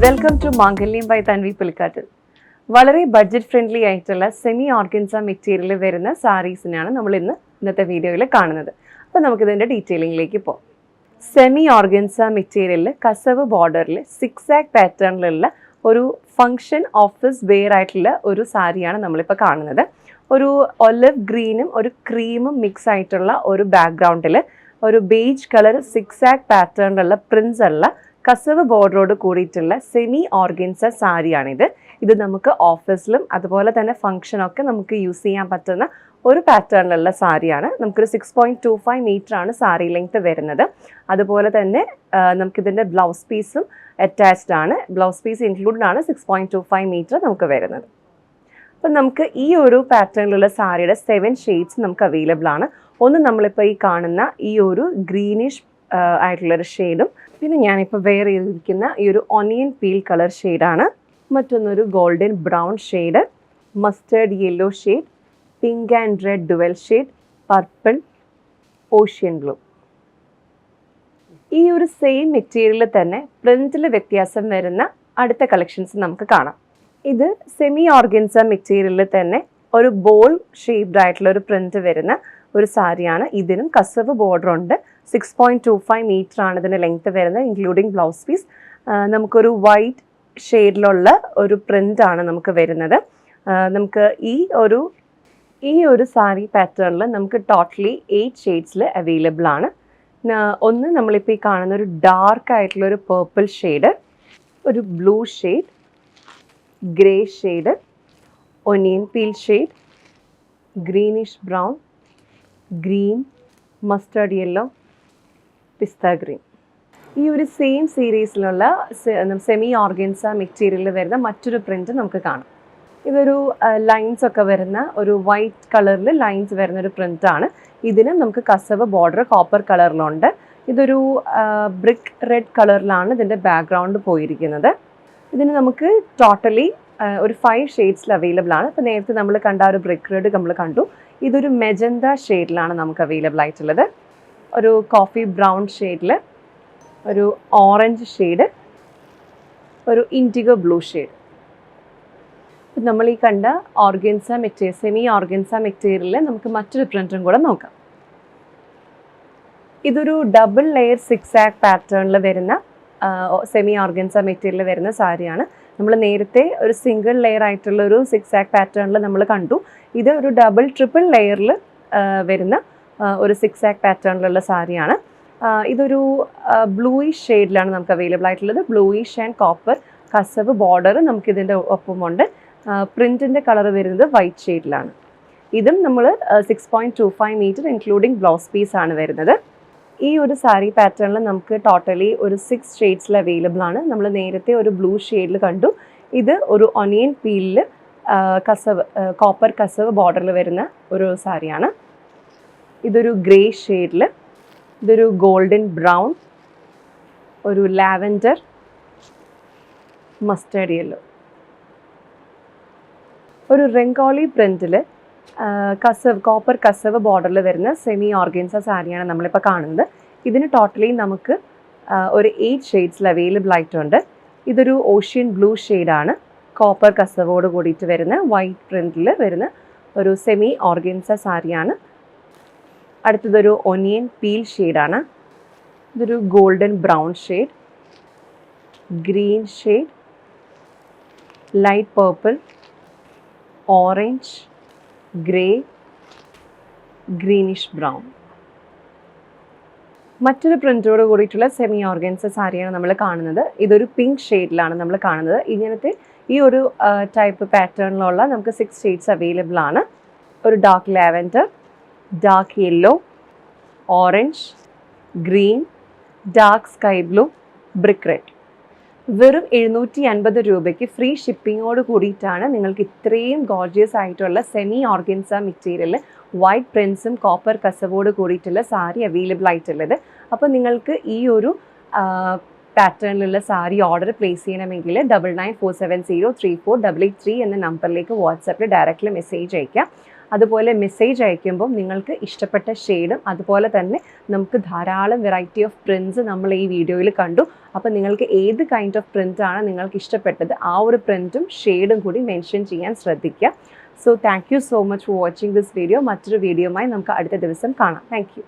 Welcome to മാംഗല്യം by Tanvi Pulikkattil. വളരെ budget friendly ആയിട്ടുള്ള semi organza material വരുന്ന സാരീസിനാണ് നമ്മൾ ഇന്നത്തെ വീഡിയോയിൽ കാണുന്നത്. അപ്പോൾ നമുക്കിതിൻ്റെ ഡീറ്റെയിലിംഗിലേക്ക് പോകാം. സെമി ഓർഗൻസ മെറ്റീരിയലിൽ കസവ് ബോർഡറിൽ സിക്സാക് പാറ്റേണിലുള്ള ഒരു ഫങ്ഷൻ ഓഫീസ് വെയർ ആയിട്ടുള്ള ഒരു സാരിയാണ് നമ്മളിപ്പോൾ കാണുന്നത്. ഒരു ഒലിവ് ഗ്രീനും ഒരു ക്രീമും മിക്സ് ആയിട്ടുള്ള ഒരു ബാക്ക്ഗ്രൗണ്ടിൽ ഒരു ബേജ് കളർ സിക്സാക് പാറ്റേണിലുള്ള പ്രിൻസ് ഉള്ള കസവ് ബോർഡറോട് കൂടിയിട്ടുള്ള സെമി ഓർഗൻസ സാരിയാണിത്. ഇത് നമുക്ക് ഓഫീസിലും അതുപോലെ തന്നെ ഫംഗ്ഷനൊക്കെ നമുക്ക് യൂസ് ചെയ്യാൻ പറ്റുന്ന ഒരു പാറ്റേണിലുള്ള സാരിയാണ്. നമുക്കൊരു 6.25 മീറ്റർ ആണ് സാരി ലെങ്ത് വരുന്നത്. അതുപോലെ തന്നെ നമുക്കിതിൻ്റെ ബ്ലൗസ് പീസും അറ്റാച്ച്ഡ് ആണ്. ബ്ലൗസ് പീസ് ഇൻക്ലൂഡഡ് ആണ്. 6.25 മീറ്റർ നമുക്ക് വരുന്നത്. അപ്പം നമുക്ക് ഈ ഒരു പാറ്റേണിലുള്ള സാരിയുടെ 7 ഷെയ്ഡ്സ് നമുക്ക് അവൈലബിൾ ആണ്. ഒന്ന് നമ്മളിപ്പോൾ ഈ കാണുന്ന ഈ ഒരു ഗ്രീനിഷ് ആയിട്ടുള്ളൊരു ഷെയ്ഡും, പിന്നെ ഞാനിപ്പോൾ വെയർ ചെയ്തിരിക്കുന്ന ഈ ഒരു ഒനിയൻ പീൽ കളർ ഷെയ്ഡാണ്. മറ്റൊന്നൊരു golden brown shade, mustard yellow shade, pink and red dual shade, purple, ocean blue. ഈ ഒരു സെയിം മെറ്റീരിയലിൽ തന്നെ പ്രിൻറ്റിൽ വ്യത്യാസം വരുന്ന അടുത്ത കളക്ഷൻസ് നമുക്ക് കാണാം. ഇത് സെമി ഓർഗൻസ മെറ്റീരിയലിൽ തന്നെ ഒരു ബോൾ ഷേപ്ഡ് ആയിട്ടുള്ള ഒരു പ്രിൻറ്റ് വരുന്ന ഒരു സാരിയാണ്. ഇതിനും കസവ് ബോർഡർ ഉണ്ട്. 6.25 മീറ്റർ ആണ് ഇതിൻ്റെ ലെങ്ത് വരുന്നത്, ഇൻക്ലൂഡിങ് ബ്ലൗസ് പീസ്. നമുക്കൊരു വൈറ്റ് ഷെയ്ഡിലുള്ള ഒരു പ്രിൻ്റാണ് നമുക്ക് വരുന്നത്. നമുക്ക് ഈ ഒരു സാരി പാറ്റേണിൽ നമുക്ക് ടോട്ടലി 8 ഷെയ്ഡ്സിൽ അവൈലബിൾ ആണ്. ഒന്ന് നമ്മളിപ്പോൾ ഈ കാണുന്ന ഒരു ഡാർക്ക് ആയിട്ടുള്ളൊരു പേർപ്പിൾ ഷെയ്ഡ്, ഒരു blue shade, grey shade, onion peel shade, greenish brown, green, mustard yellow, pista green. ഈ ഒരു സെയിം സീരീസിലുള്ള സെമി ഓർഗൻസ മെറ്റീരിയലിൽ വരുന്ന മറ്റൊരു പ്രിൻറ്റ് നമുക്ക് കാണാം. ഇതൊരു ലൈൻസ് ഒക്കെ വരുന്ന ഒരു വൈറ്റ് കളറിൽ ലൈൻസ് വരുന്ന ഒരു പ്രിൻ്റാണ്. ഇതിന് നമുക്ക് കസവ് ബോർഡർ കോപ്പർ കളറിലുണ്ട്. ഇതൊരു ബ്രിക്ക് റെഡ് കളറിലാണ് ഇതിൻ്റെ ബാക്ക്ഗ്രൗണ്ട് പോയിരിക്കുന്നത്. ഇതിന് നമുക്ക് ടോട്ടലി ഒരു 5 ഷെയ്ഡ്സിൽ അവൈലബിൾ ആണ്. ഇപ്പോൾ നേരത്തെ നമ്മൾ കണ്ട ഒരു ബ്രിക്ക് റെഡ് നമ്മൾ കണ്ടു. ഇതൊരു മെജന്ത ഷെയ്ഡിലാണ് നമുക്ക് അവൈലബിൾ ആയിട്ടുള്ളത്. ഒരു കോഫി ബ്രൗൺ ഷെയ്ഡിൽ, ഒരു ഓറഞ്ച് ഷെയ്ഡ്, ഒരു ഇൻഡിഗോ ബ്ലൂ ഷെയ്ഡ്. നമ്മൾ ഈ കണ്ട ഓർഗൻസ മെറ്റീരിയൽ, സെമി ഓർഗൻസ മെറ്റീരിയലിൽ നമുക്ക് മറ്റൊരു പ്രിൻറ്റും കൂടെ നോക്കാം. ഇതൊരു ഡബിൾ ലെയർ സിക്സാക് പാറ്റേണിൽ വരുന്ന സെമി ഓർഗൻസ മെറ്റീരിയൽ വരുന്ന സാരിയാണ്. നമ്മൾ നേരത്തെ ഒരു സിംഗിൾ ലെയർ ആയിട്ടുള്ള ഒരു സിക്സാക് പാറ്റേണിൽ നമ്മൾ കണ്ടു. ഇത് ഒരു ഡബിൾ ട്രിപ്പിൾ ലെയറിൽ വരുന്ന ഒരു സിക്സാക് പാറ്റേണിലുള്ള സാരിയാണ്. ഇതൊരു ബ്ലൂയിഷ് ഷെയ്ഡിലാണ് നമുക്ക് അവൈലബിൾ ആയിട്ടുള്ളത്. ബ്ലൂയിഷ് ആൻഡ് കോപ്പർ കസവ് ബോർഡർ നമുക്കിതിൻ്റെ ഒപ്പമുണ്ട്. പ്രിൻറ്റിൻ്റെ കളർ വരുന്നത് വൈറ്റ് ഷെയ്ഡിലാണ്. ഇതും നമ്മൾ 6.25 മീറ്റർ ഇൻക്ലൂഡിങ് ബ്ലൗസ് പീസാണ് വരുന്നത്. ഈ ഒരു സാരി പാറ്റേണിൽ നമുക്ക് ടോട്ടലി ഒരു 6 ഷെയ്ഡ്സിൽ അവൈലബിൾ ആണ്. നമ്മൾ നേരത്തെ ഒരു ബ്ലൂ ഷെയ്ഡിൽ കണ്ടു. ഇത് ഒരു ഒനിയൻ പീലിൽ കോപ്പർ കസവ് ബോർഡറിൽ വരുന്ന ഒരു സാരിയാണ്. ഇതൊരു ഗ്രേ ഷെയ്ഡിൽ, ഇതൊരു ഗോൾഡൻ ബ്രൗൺ, ഒരു ലാവൻഡർ, മസ്റ്റേർഡ് യെല്ലോ, ഒരു റെങ്കോളി പ്രിൻറ്റിൽ കോപ്പർ കസവ് ബോർഡറിൽ വരുന്ന സെമി ഓർഗൻസ സാരിയാണ് നമ്മളിപ്പോൾ കാണുന്നത്. ഇതിന് ടോട്ടലി നമുക്ക് ഒരു 8 ഷെയ്ഡ്സിൽ അവൈലബിൾ ആയിട്ടുണ്ട്. ഇതൊരു ഓഷ്യൻ ബ്ലൂ ഷെയ്ഡാണ്. കോപ്പർ കസവോട് കൂടിയിട്ട് വരുന്ന വൈറ്റ് പ്രിൻറ്റിൽ വരുന്ന ഒരു സെമി ഓർഗൻസ സാരിയാണ്. അടുത്തതൊരു ഒനിയൻ പീൽ ഷെയ്ഡാണ്. ഇതൊരു golden brown shade, green shade, light purple, orange, grey, greenish brown. മറ്റൊരു പ്രിൻറ്റോട് കൂടിയിട്ടുള്ള സെമി ഓർഗൻസ സാരിയാണ് നമ്മൾ കാണുന്നത്. ഇതൊരു പിങ്ക് ഷെയ്ഡിലാണ് നമ്മൾ കാണുന്നത്. ഇങ്ങനത്തെ ഈ ഒരു ടൈപ്പ് പാറ്റേണിലുള്ള നമുക്ക് 6 ഷെയ്ഡ്സ് അവൈലബിൾ ആണ്. ഒരു dark lavender, dark yellow, orange, green, dark sky blue, brick red. വെറും 750 രൂപയ്ക്ക് ഫ്രീ ഷിപ്പിങ്ങോട് കൂടിയിട്ടാണ് നിങ്ങൾക്ക് ഇത്രയും ഗോർജിയസ് ആയിട്ടുള്ള സെമി ഓർഗൻസ മെറ്റീരിയൽ വൈറ്റ് പ്രിൻസും കോപ്പർ കസവോട് കൂടിയിട്ടുള്ള സാരി അവൈലബിൾ ആയിട്ടുള്ളത്. അപ്പോൾ നിങ്ങൾക്ക് ഈ ഒരു പാറ്റേണിലുള്ള സാരി ഓർഡർ പ്ലേസ് ചെയ്യണമെങ്കിൽ 9947034883 എന്ന നമ്പറിലേക്ക് വാട്സാപ്പിൽ ഡയറക്റ്റ്ലി മെസ്സേജ് അയയ്ക്കാം. അതുപോലെ മെസ്സേജ് അയക്കുമ്പോൾ നിങ്ങൾക്ക് ഇഷ്ടപ്പെട്ട ഷെയ്ഡും അതുപോലെ തന്നെ നമുക്ക് ധാരാളം വെറൈറ്റി ഓഫ് പ്രിൻറ്റ്സ് നമ്മൾ ഈ വീഡിയോയിൽ കണ്ടു. അപ്പോൾ നിങ്ങൾക്ക് ഏത് കൈൻഡ് ഓഫ് പ്രിൻ്റാണ് നിങ്ങൾക്ക് ഇഷ്ടപ്പെട്ടത് ആ ഒരു പ്രിൻറ്റും ഷെയ്ഡും കൂടി മെൻഷൻ ചെയ്യാൻ ശ്രദ്ധിക്കുക. So thank you so much for watching this video. മറ്റൊരു വീഡിയോയുമായി നമുക്ക് അടുത്ത ദിവസം കാണാം. Thank you.